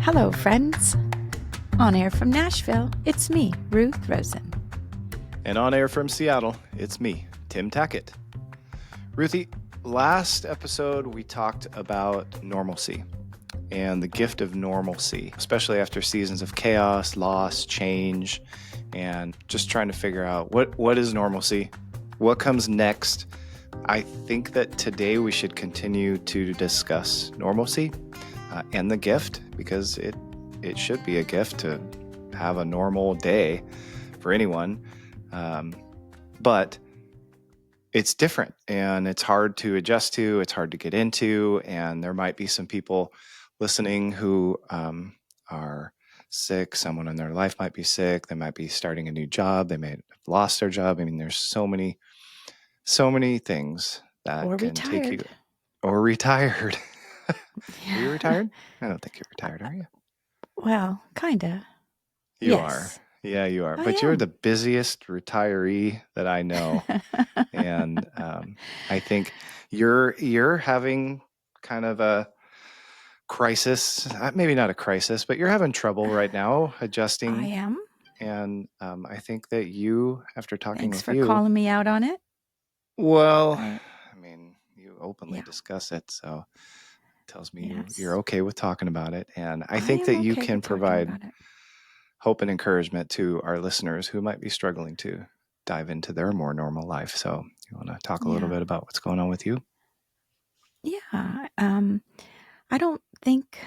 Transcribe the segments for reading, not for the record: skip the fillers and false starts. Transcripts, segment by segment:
Hello, friends. On air from Nashville, it's me, Ruth Rosen. And on air from Seattle, it's me, Tim Tackett. Ruthe, last episode we talked about normalcy and the gift of normalcy, especially after seasons of chaos, loss, change, and just trying to figure out what is normalcy, what comes next. I think that today we should continue to discuss normalcy and the gift, because it should be a gift to have a normal day for anyone. But it's different and it's hard to adjust to, it's hard to get into, and there might be some people listening who are sick. Someone in their life might be sick. They might be starting a new job. They may have lost their job. I mean, there's so many things that Or can retired. take you, or retired. Yeah. Are you retired? I don't think you're retired, are you? Well, kinda. You Yes. are. Yeah, you are. I But you're am. the busiest retiree that I know. And I think you're having kind of a crisis, maybe not a crisis, but you're having trouble right now adjusting. I am. And I think that you, after talking Thanks with for you, calling me out on it. well, I- I mean, you openly Yeah. discuss it, so it tells me Yes. you're okay with talking about it. And I I think am that you okay can with talking provide about it. hope and encouragement to our listeners who might be struggling to dive into their more normal life. So you want to talk a little Yeah. bit about what's going on with you? Yeah. I don't think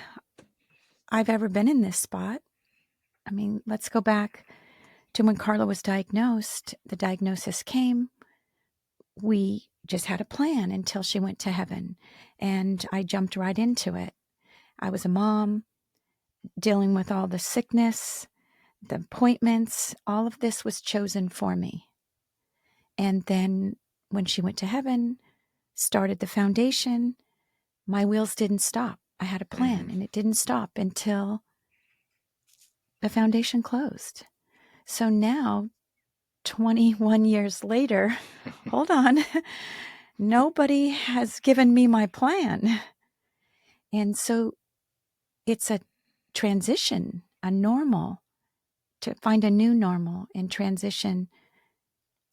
I've ever been in this spot. I mean, let's go back to when Carla was diagnosed. The diagnosis came. We just had a plan until she went to heaven, and I jumped right into it. I was a mom dealing with all the sickness, the appointments, all of this was chosen for me. And then when she went to heaven, started the foundation, my wheels didn't stop. I had a plan, and it didn't stop until the foundation closed. So now, 21 years later, hold on, nobody has given me my plan. And so it's a transition, a normal, to find a new normal and transition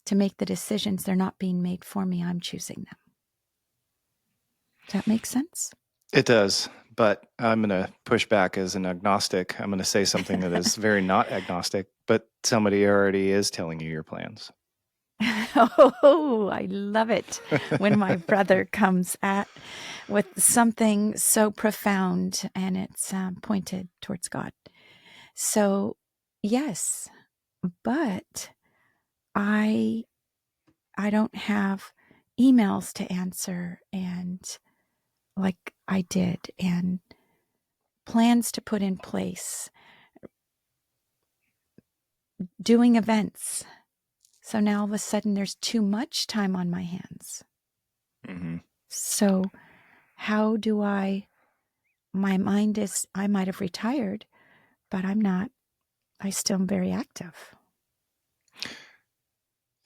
to make the decisions. They're not being made for me. I'm choosing them. Does that make sense? It does, but I'm going to push back as an agnostic. I'm going to say something that is very not agnostic, but somebody already is telling you your plans. Oh, I love it when my brother comes with something so profound and it's pointed towards God. So, yes, but I don't have emails to answer and like I did, and plans to put in place, doing events. So now all of a sudden there's too much time on my hands. Mm-hmm. So how do my mind is, I might have retired, but I'm not. I still am very active.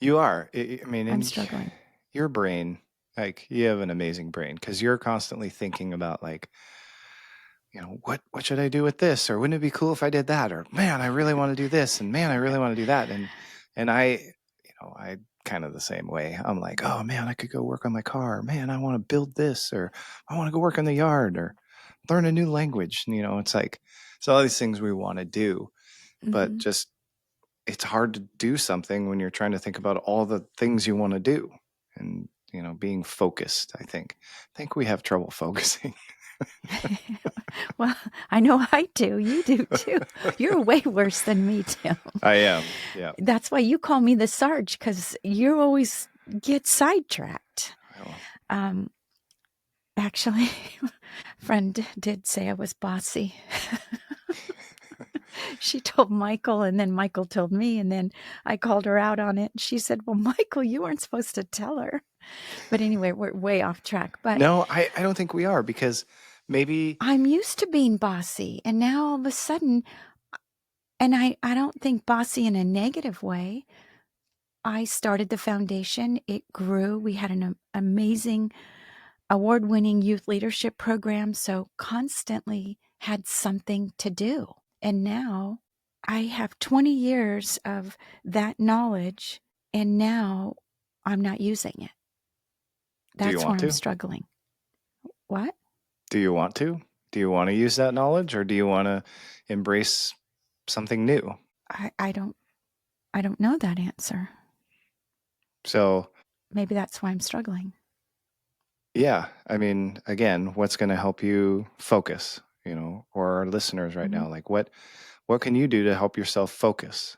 You are. I mean, I'm struggling. Your brain, like, you have an amazing brain because you're constantly thinking about, like, you know, what should I do with this? Or wouldn't it be cool if I did that? Or, man, I really want to do this. And man, I really want to do that. And I kind of the same way. I'm like, oh man, I could go work on my car. Man, I want to build this, or I want to go work in the yard, or learn a new language. You know, it's like, it's all these things we want to do, but just, it's hard to do something when you're trying to think about all the things you want to do, and, you know, being focused. I think we have trouble focusing. Well, I know I do. You do too. You're way worse than me, Tim. I am. Yeah. That's why you call me the Sarge, because you always get sidetracked. Well, Actually, friend did say I was bossy. She told Michael, and then Michael told me, and then I called her out on it. She said, well, Michael, you weren't supposed to tell her. But anyway, we're way off track. But no, I don't think we are, because maybe I'm used to being bossy, and now all of a sudden, and I don't think bossy in a negative way. I started the foundation. It grew. We had an amazing award-winning youth leadership program. So constantly had something to do. And now I have 20 years of that knowledge, and now I'm not using it. Do you That's where want I'm to? struggling. What? Do you want to? Do you want to use that knowledge, or do you want to embrace something new? I don't know that answer. So, Maybe that's why I'm struggling. yeah, I mean, again, what's going to help you focus, or our listeners right Mm-hmm. now? Like what can you do to help yourself focus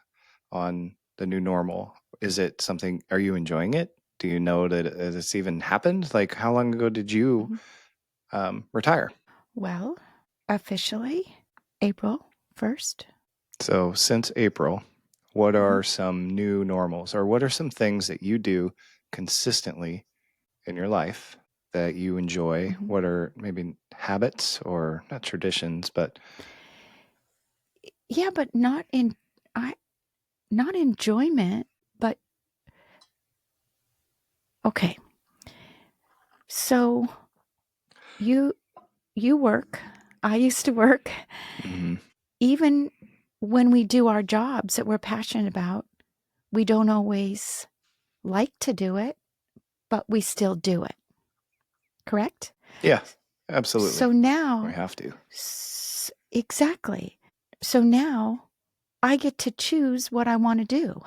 on the new normal? Is it something, are you enjoying it? Do you know that it's even happened? Like, how long ago did you Mm-hmm. retire? Well, officially, April 1st. So, since April, what Mm-hmm. are some new normals, or what are some things that you do consistently in your life that you enjoy? Mm-hmm. What are maybe habits, or not traditions, but Yeah, but I not enjoyment, but okay. So you you work. I used to work. Mhm. Even when we do our jobs that we're passionate about, we don't always like to do it, but we still do it. Correct? Yeah, absolutely. So We now, have to. exactly. So now I get to choose what I want to do.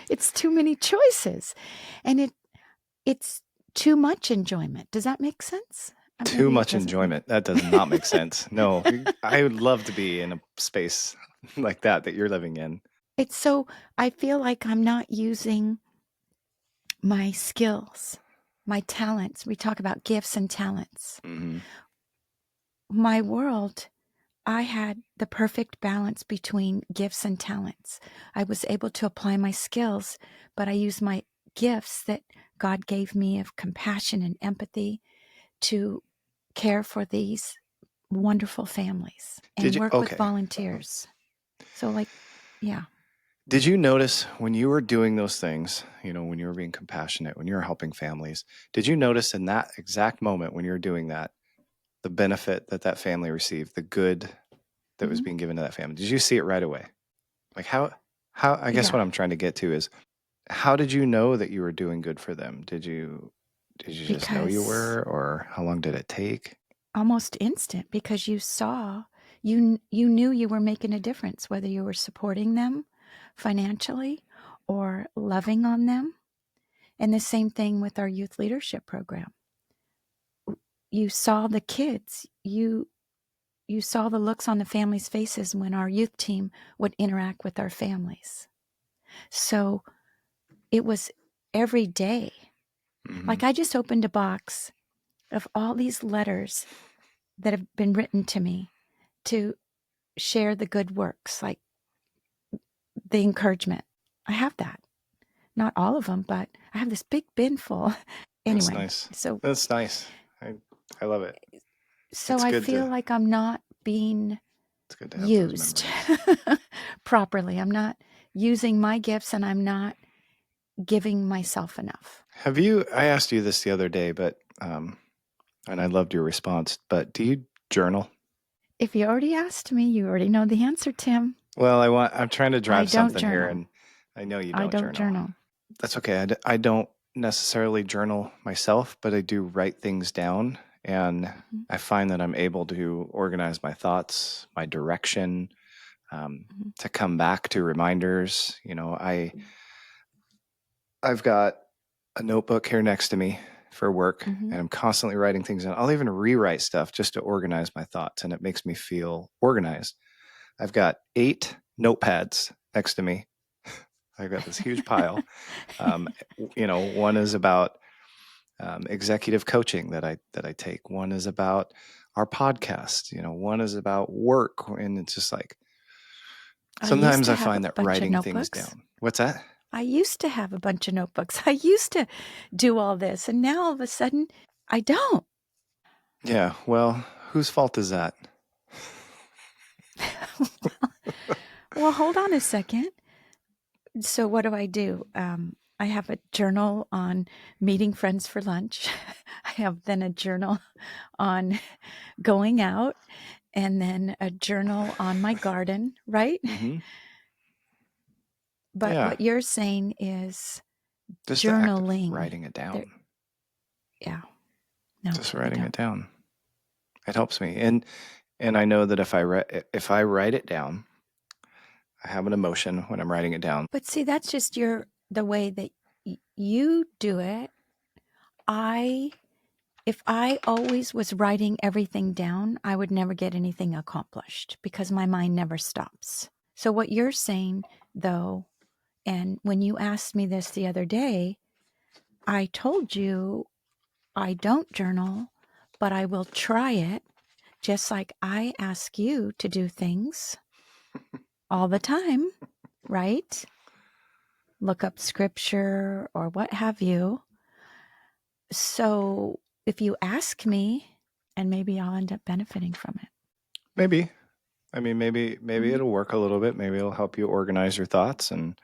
It's too many choices, and it's too much enjoyment. Does that make sense? Too Maybe it much doesn't make. enjoyment. That does not make sense. No, I would love to be in a space like that you're living in. It's so I feel like I'm not using my skills, my talents. We talk about gifts and talents. Hmm. My world, I had the perfect balance between gifts and talents. I was able to apply my skills, but I used my gifts that God gave me of compassion and empathy to care for these wonderful families Did and you? work with Okay. volunteers. So, like, yeah. Did you notice when you were doing those things, when you were being compassionate, when you were helping families, did you notice in that exact moment when you were doing that, the benefit that that family received, the good that was Hmm. being given to that family? Did you see it right away? Like I guess Yeah. what I'm trying to get to is, how did you know that you were doing good for them? Did you just know you Because were, or how long did it take? almost instant, because you saw, you knew you were making a difference, whether you were supporting them financially or loving on them. And the same thing with our youth leadership program. You saw the kids, you saw the looks on the families' faces when our youth team would interact with our families. So it was every day. Hmm. Like, I just opened a box of all these letters that have been written to me to share the good works, like the encouragement. I have that. Not all of them, but I have this big bin full. That's Anyway, nice. so That's nice. I love it. so It's I good feel to like I'm not being it's good to have those used memories. properly. I'm not using my gifts, and I'm not giving myself enough. I asked you this the other day, but and I loved your response, but do you journal? If you already asked me, you already know the answer, Tim. Well, I'm trying to I drive don't something here, journal. and I know you I don't don't journal. journal. That's okay. I don't necessarily journal myself, but I do write things down, and Mhm, I find that I'm able to organize my thoughts, my direction, mhm, to come back to reminders. I've got a notebook here next to me for work, mhm. and I'm constantly writing things down. I'll even rewrite stuff just to organize my thoughts, and it makes me feel organized. I've got 8 notepads next to me. I've got this huge pile. Um, one is about executive coaching that I take. One is about our podcast. One is about work, and it's just like I used sometimes to I have a find that bunch of writing things notebooks. down. What's that? I used to have a bunch of notebooks. I used to do all this, and now all of a sudden, I don't. Yeah. Well, whose fault is that? Well, hold on a second. So, what do? I have a journal on meeting friends for lunch. I have then a journal on going out, and then a journal on my garden, right? Mm-hmm. But Yeah. what you're saying is Just the act of journaling. writing it There, down. yeah. No, Just I writing it don't. down. It helps me. And I know that if I write it down, I have an emotion when I'm writing it down. But see, that's just the way that you do it. If I always was writing everything down, I would never get anything accomplished because my mind never stops. So what you're saying, though, and when you asked me this the other day, I told you I don't journal, but I will try it, just like I ask you to do things all the time, right? Look up scripture or what have you. So if you ask me, and maybe I'll end up benefiting from it. Maybe. I mean, maybe Mhm. it'll work a little bit. Maybe it'll help you organize your thoughts and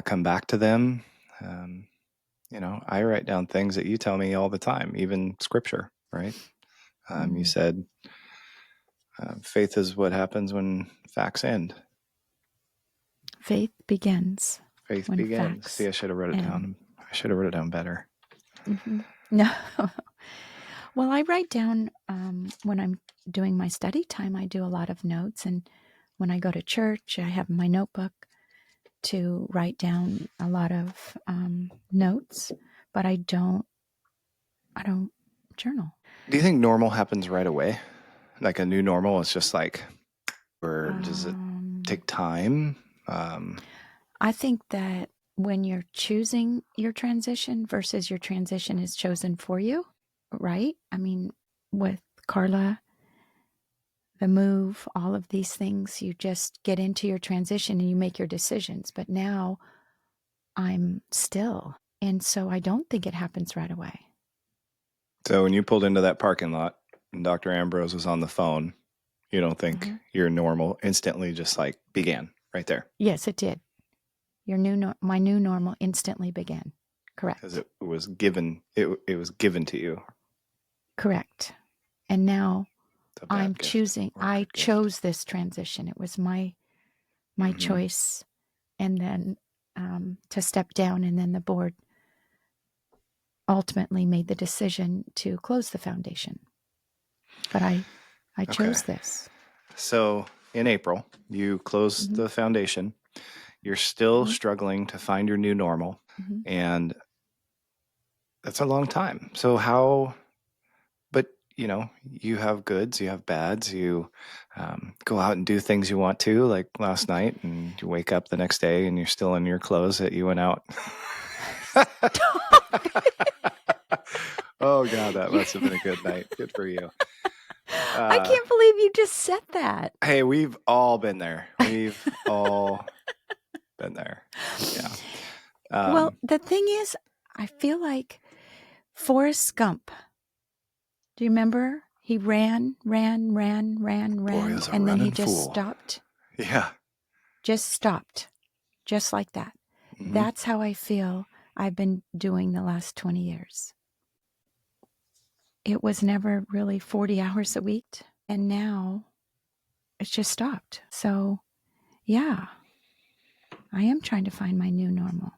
come back to them. Um, I write down things that you tell me all the time, even scripture, right? You said faith is what happens when facts end. Faith begins Faith when begins. See, facts I should have wrote it end. down. I should have wrote it down better. Mm-hmm. No. Well, I write down when I'm doing my study time, I do a lot of notes. And when I go to church, I have my notebook to write down a lot of notes, but I don't journal. Do you think normal happens right away? Like a new normal is just like, or does it take time? I think that when you're choosing your transition versus your transition is chosen for you, right? I mean, with Carla, the move, all of these things, you just get into your transition and you make your decisions. But now I'm still. And so I don't think it happens right away. So when you pulled into that parking lot and Dr. Ambrose was on the phone, you don't think your normal instantly just like began right there? Yes, it did. My new normal instantly began. Correct. Because it was given. It was given to you. Correct. And now I'm gift, choosing. I chose this transition. It was my choice, and then to step down, and then the board ultimately made the decision to close the foundation. But I chose this. So in April, you closed the foundation. You're still struggling to find your new normal, and that's a long time. So how? But you have goods, you have bads, you go out and do things you want to, like last night, and you wake up the next day and you're still in your clothes that you went out. Oh God, that must have been a good night. Good for you. I can't believe you just said that. Hey, we've all been there. We've all been there. Yeah. Well, the thing is, I feel like Forrest Gump. Do you remember? He ran, Boy, he was a and then he running just fool. stopped. Yeah. Just stopped. Just like that. That's how I feel I've been doing the last 20 years. It was never really 40 hours a week, and now it's just stopped. So, yeah, I am trying to find my new normal.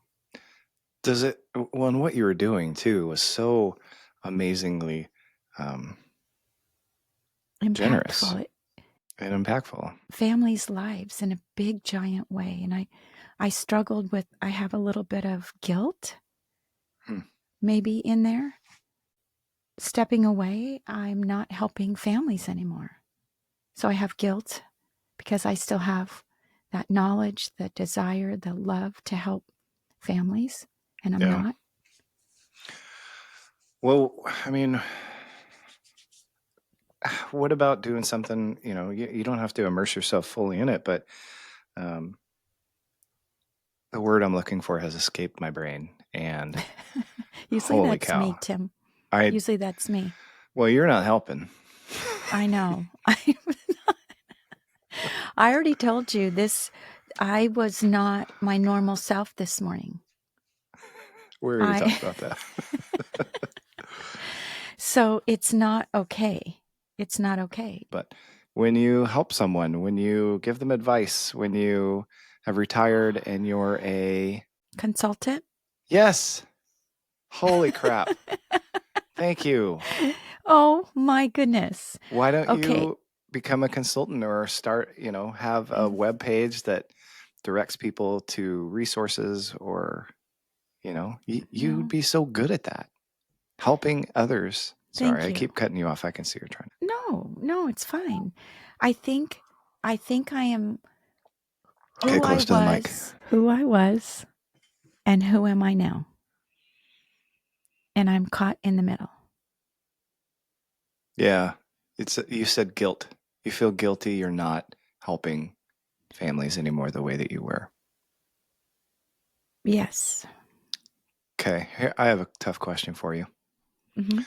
Does it? Well, and what you were doing too was so amazingly generous Impactful. and impactful. Families' lives in a big, giant way. And I struggled with, I have a little bit of guilt maybe in there. Stepping away, I'm not helping families anymore. So I have guilt because I still have that knowledge, the desire, the love to help families, and I'm not. Well, I mean, what about doing something, you don't have to immerse yourself fully in it, but the word I'm looking for has escaped my brain. And Usually holy that's cow. me, Tim. Usually that's me. Well, you're not helping. I know. I already told you this. I was not my normal self this morning. We already talked about that. So it's not okay. It's not okay. But when you help someone, when you give them advice, when you have retired and you're a Consultant? yes, holy crap. Thank you. Oh my goodness. Why don't Okay. you become a consultant or start, have a web page that directs people to resources or, you'd No. be so good at that. Helping others. Sorry, Thank I you. keep cutting you off. I can see you're trying to. No, it's fine. I think I am Okay, close to the mic. who I was, and who am I now? And I'm caught in the middle. Yeah. You said guilt. You feel guilty you're not helping families anymore the way that you were. Yes. Okay, here I have a tough question for you. Mm-hmm.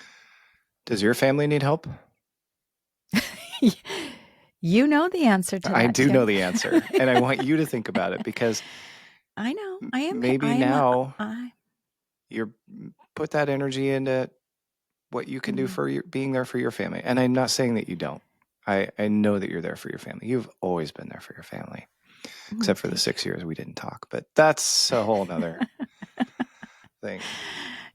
Does your family need help? You know the answer to I that, do know Tim. the answer, and I want you to think about it because I know. maybe I am a now I you're put that energy into what you can do mm, for being there for your family. And I'm not saying that you don't. I know that you're there for your family. You've always been there for your family, except for the thank 6 years we didn't talk. But that's a whole nother you. thing.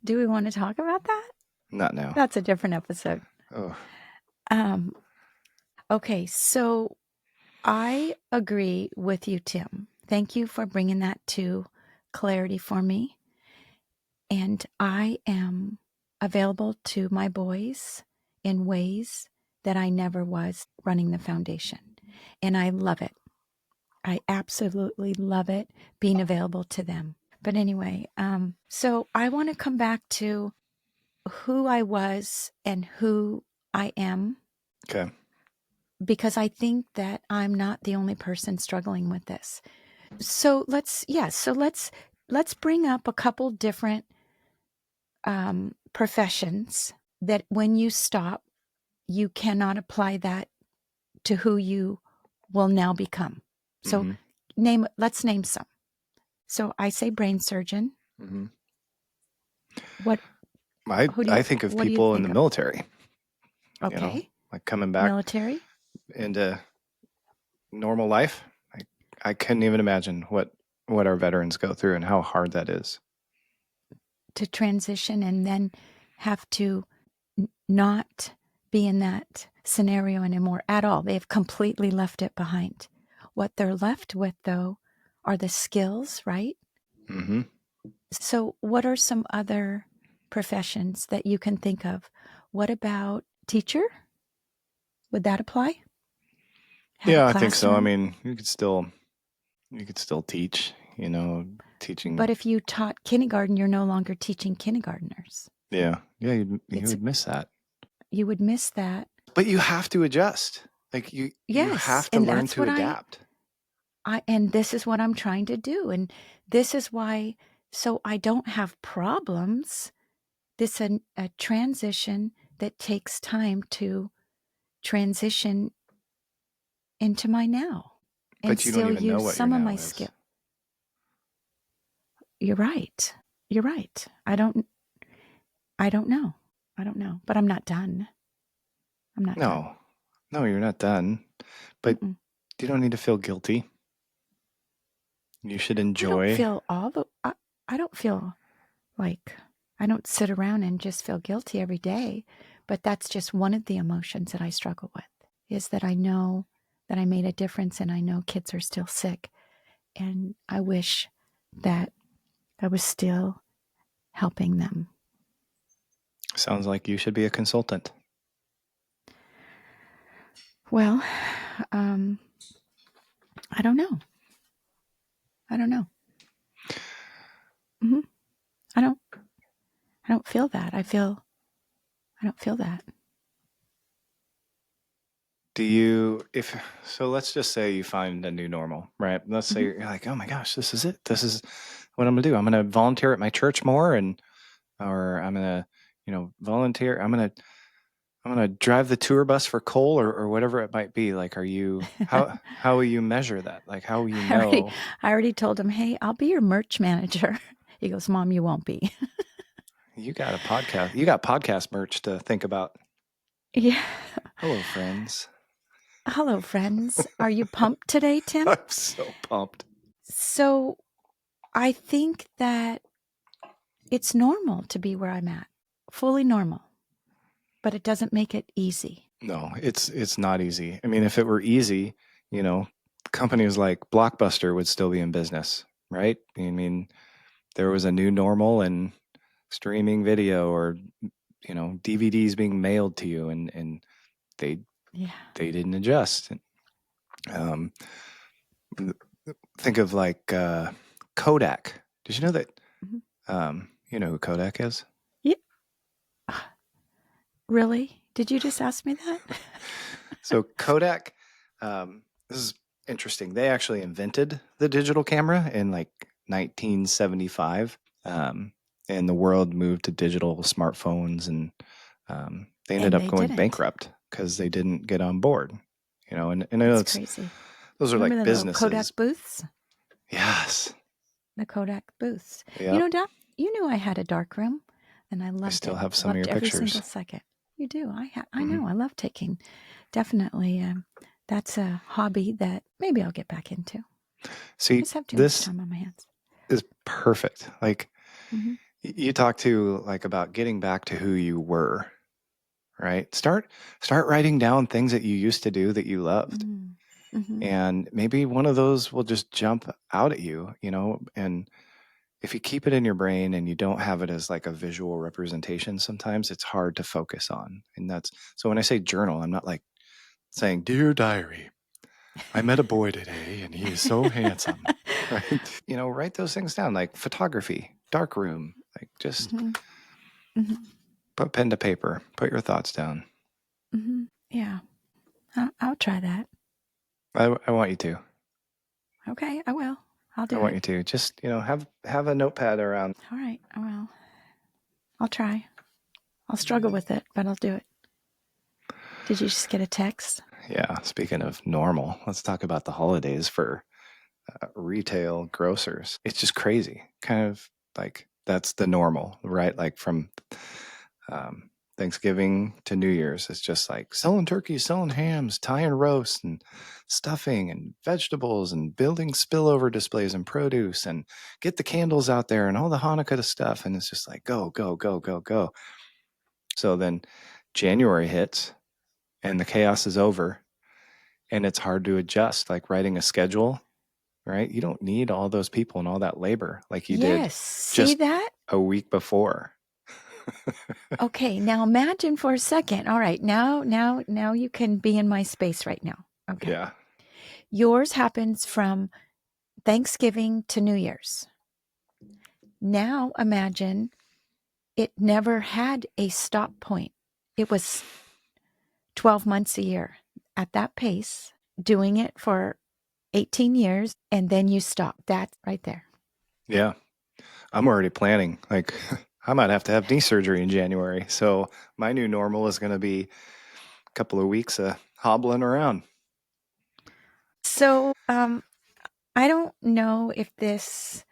Do we want to talk about that? Not now. That's a different episode. Oh, Um, okay, so I agree with you, Tim. Thank you for bringing that to clarity for me. And I am available to my boys in ways that I never was running the foundation. And I love it. I absolutely love it being available to them. But anyway, so I want to come back to who I was and who I am, okay. because I think that I'm not the only person struggling with this. So let's bring up a couple different professions that when you stop, you cannot apply that to who you will now become. So let's name some. So I say brain surgeon. Mm-hmm. What I think of what do you people in the think of? military, Okay. like coming back Military? into normal life. I couldn't even imagine what our veterans go through and how hard that is. To transition and then have to not be in that scenario anymore at all. They've completely left it behind. What they're left with, though, are the skills, right? Mm-hmm. So, what are some other professions that you can think of? What about teacher? Would that apply? Have a Yeah, I think so. I classroom? mean, you could still teach, teaching. But if you taught kindergarten, you're no longer teaching kindergartners. Yeah, you It's would miss that. you would miss that. But you have to adjust. Like you Yes, have to and learn that's to what adapt. and this is what I'm trying to do. And this is why, so I don't have problems. This is a transition that takes time to transition into my now and But you don't still even know use what your some of now my is. skill. You're right. You're right. I don't know. I don't know, but I'm not done. I'm not done. No, you're not done. But Mm-mm. you don't need to feel guilty. You should I don't enjoy. feel I don't feel like I don't sit around and just feel guilty every day, but that's just one of the emotions that I struggle with, is that I know that I made a difference and I know kids are still sick, and I wish that I was still helping them. Sounds like you should be a consultant. Well, I don't know. I don't know. hmm I don't. I don't feel that. I don't feel that. Let's just say you find a new normal, right? Let's say hmm you're like, oh my gosh, this is it. This is what I'm gonna do. I'm gonna volunteer at my church more or I'm gonna, volunteer. I'm gonna drive the tour bus for coal or whatever it might be. Like, how will you measure that? Like, how will you I already, know? I already told him, hey, I'll be your merch manager. He goes, Mom, you won't be. You got a podcast. You got podcast merch to think about. Yeah. Hello, friends. Hello, friends. Are you pumped today, Tim? I'm so pumped. So, I think that it's normal to be where I'm at, fully normal, but it doesn't make it easy. No, it's not easy. I mean, if it were easy, companies like Blockbuster would still be in business, right? I mean, there was a new normal and streaming video or DVDs being mailed to you, and they didn't adjust. Um, think of like Kodak. Did you know that? You know who Kodak is? Yeah. Really? Did you just ask me that? So Kodak, this is interesting. They actually invented the digital camera in like 1975, and the world moved to digital smartphones, and they ended And up they going didn't. bankrupt because they didn't get on board. And I know That's crazy. those are Remember like the little businesses. Kodak booths? Yes. The Kodak booths. Yep. You knew I had a dark room, and I loved it. I still have some loved of your every pictures. single second. You do. I know. I love taking. Definitely. That's a hobby that maybe I'll get back into. See, I just have too much time on my hands. Is perfect. Like you talk to like about getting back to who you were, right? Start writing down things that you used to do that you loved. And maybe one of those will just jump out at you, and if you keep it in your brain and you don't have it as like a visual representation, sometimes it's hard to focus on. And so when I say journal, I'm not like saying, "Dear diary, I met a boy today and he is so handsome." Right? Write those things down, like photography, dark room, like just put pen to paper, put your thoughts down. Yeah. I'll try that. I want you to. Okay, I will. I'll do it. I want you to. Just, have a notepad around. All right, I will. I'll try. I'll struggle with it, but I'll do it. Did you just get a text? Yeah. Speaking of normal, let's talk about the holidays for retail grocers. It's just crazy. Kind of like that's the normal, right? Like from Thanksgiving to New Year's, it's just like selling turkeys, selling hams, tying roast and stuffing and vegetables and building spillover displays and produce and get the candles out there and all the Hanukkah stuff. And it's just like go, go, go, go, go. So then January hits and the chaos is over and it's hard to adjust, like writing a schedule, right? You don't need all those people and all that labor like you did See that? a week before. Okay, now imagine for a second. All right, now you can be in my space right now. Okay. Yeah. Yours happens from Thanksgiving to New Year's. Now imagine it never had a stop point. It was 12 months a year at that pace, doing it for 18 years, and then you stop. That's right there. Yeah. I'm already planning. Like, I might have to have knee surgery in January. So my new normal is going to be a couple of weeks of hobbling around. So, I don't know if this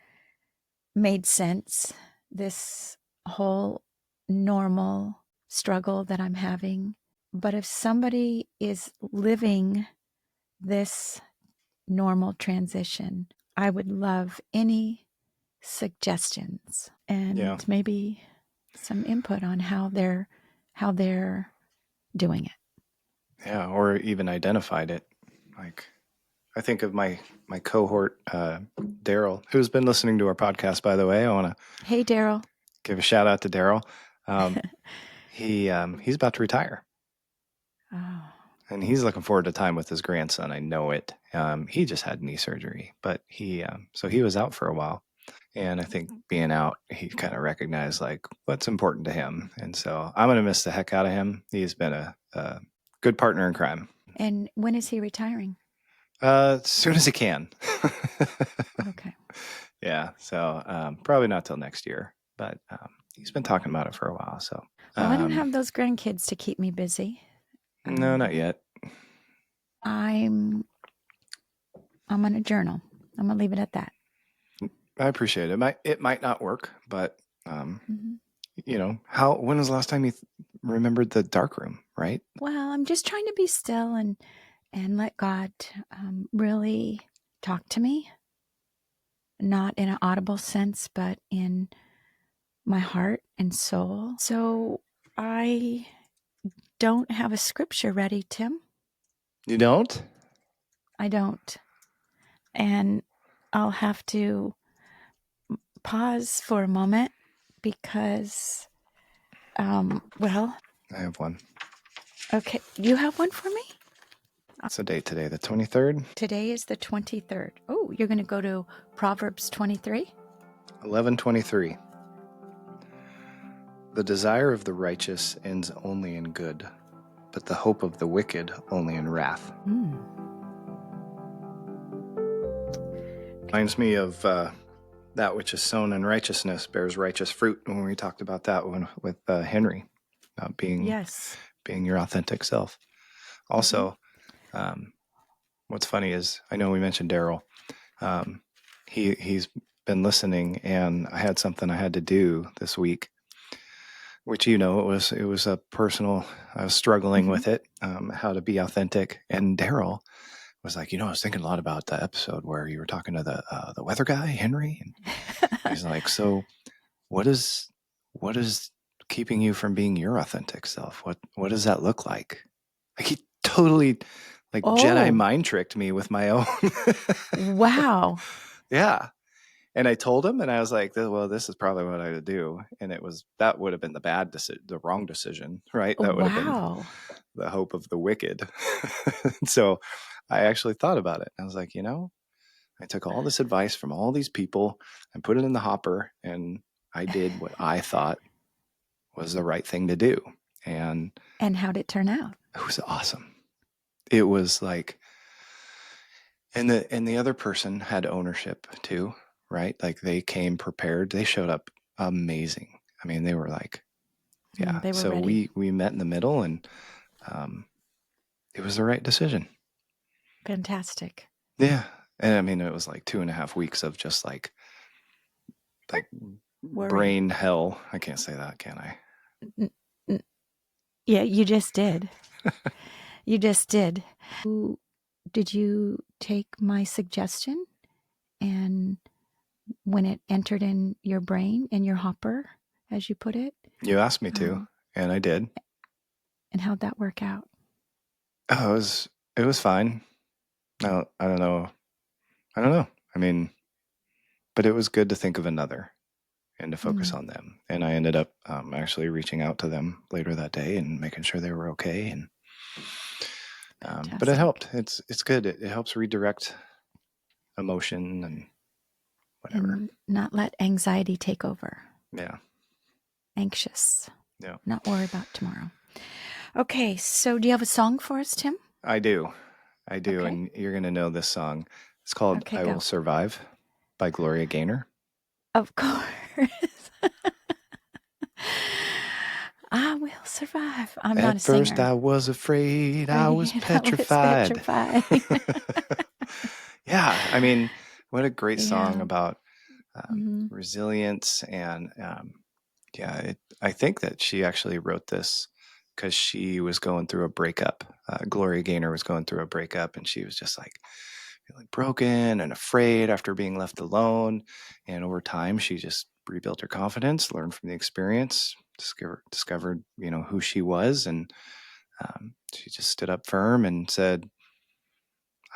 made sense, this whole normal struggle that I'm having. But if somebody is living this normal transition, I would love any suggestions and maybe some input on how they're doing it. Yeah, or even identified it. Like, I think of my cohort, Daryl, who's been listening to our podcast, by the way. I want to Hey, Daryl. give a shout out to Daryl. He's about to retire. Oh. And he's looking forward to time with his grandson. I know it. He just had knee surgery, but so he was out for a while. And I think being out, he kind of recognized like what's important to him. And so I'm going to miss the heck out of him. He's been a good partner in crime. And when is he retiring? As soon as he can. Okay. Yeah. So probably not till next year, but he's been talking about it for a while. So well, I don't have those grandkids to keep me busy. No, not yet. I'm going to journal. I'm going to leave it at that. I appreciate it. It might not work, but when was the last time you remembered the dark room, right? Well, I'm just trying to be still and let God really talk to me, not in an audible sense, but in my heart and soul. So I don't have a scripture ready, Tim. You don't? I don't. And I'll have to pause for a moment because, well, I have one. okay. You have one for me? What's the date today? The 23rd? Today is the 23rd. Oh, you're going to go to Proverbs 23? 11:23. The desire of the righteous ends only in good, but the hope of the wicked only in wrath. Reminds me of that which is sown in righteousness bears righteous fruit. When we talked about that with Henry, about being your authentic self. Also, what's funny is I know we mentioned Daryl. He's been listening, and I had something I had to do this week, which it was a personal. I was struggling with it, how to be authentic, and Daryl was like, I was thinking a lot about the episode where you were talking to the weather guy, Henry, and he's like, so what is keeping you from being your authentic self? What does that look like? Like he totally Jedi mind tricked me with my own. Wow. Yeah. And I told him, and I was like, well, this is probably what I would do. And that would have been the wrong decision, right? That would have been the hope of the wicked. So I actually thought about it. I was like, I took all this advice from all these people and put it in the hopper, and I did what I thought was the right thing to do. And how'd it turn out? It was awesome. It was like, and the other person had ownership too, right? Like they came prepared. They showed up amazing. I mean, they were like, yeah. They were so ready. we met in the middle, and it was the right decision. Fantastic. Yeah. And I mean, it was like 2.5 weeks of just like brain hell. I can't say that, can I? Yeah, you just did. You just did. Did you take my suggestion and when it entered in your brain, in your hopper, as you put it? You asked me to, and I did. And how'd that work out? Oh, it was fine. No, I don't know. I mean, but it was good to think of another and to focus on them. And I ended up actually reaching out to them later that day and making sure they were okay. And but it helped. It's good. It helps redirect emotion and whatever. And not let anxiety take over. Yeah. Anxious. Yeah. Not worry about tomorrow. Okay, so do you have a song for us, Tim? I do. Okay. And you're going to know this song. It's called I Will Survive by Gloria Gaynor. Of course. I will survive. I'm not a singer. At first I was afraid. I was petrified. Yeah. I mean, what a great song about resilience. And I think that she actually wrote this because she was going through a breakup. Gloria Gaynor was going through a breakup, and she was just like feeling broken and afraid after being left alone. And over time, she just rebuilt her confidence, learned from the experience, discovered who she was, and she just stood up firm and said,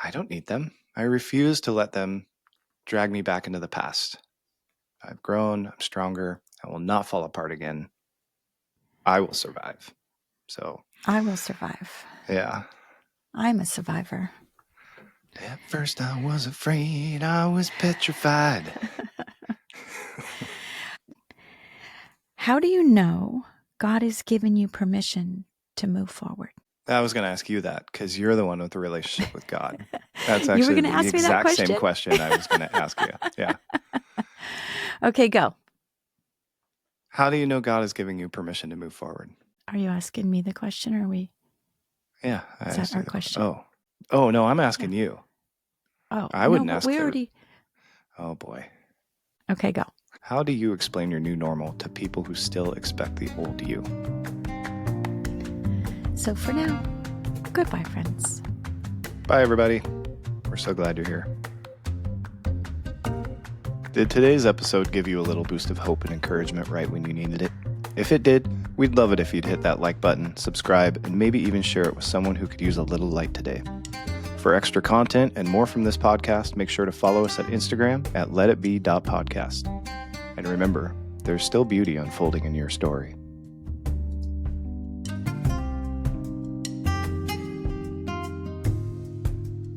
I don't need them. I refuse to let them drag me back into the past. I've grown. I'm stronger. I will not fall apart again. I will survive. So I will survive. Yeah. I'm a survivor. At first I was afraid. I was petrified. How do you know God has given you permission to move forward? I was going to ask you that because you're the one with the relationship with God. That's actually the exact same question I was going to ask you. Yeah. Okay, go. How do you know God is giving you permission to move forward? Are you asking me the question, or are we? Yeah. Is that our question? Oh, no, I'm asking you. Oh, I wouldn't ask. We already. Oh, boy. Okay, go. How do you explain your new normal to people who still expect the old you? So for now, goodbye, friends. Bye, everybody. We're so glad you're here. Did today's episode give you a little boost of hope and encouragement right when you needed it? If it did, we'd love it if you'd hit that like button, subscribe, and maybe even share it with someone who could use a little light today. For extra content and more from this podcast, make sure to follow us at Instagram at letitbe.podcast. And remember, there's still beauty unfolding in your story.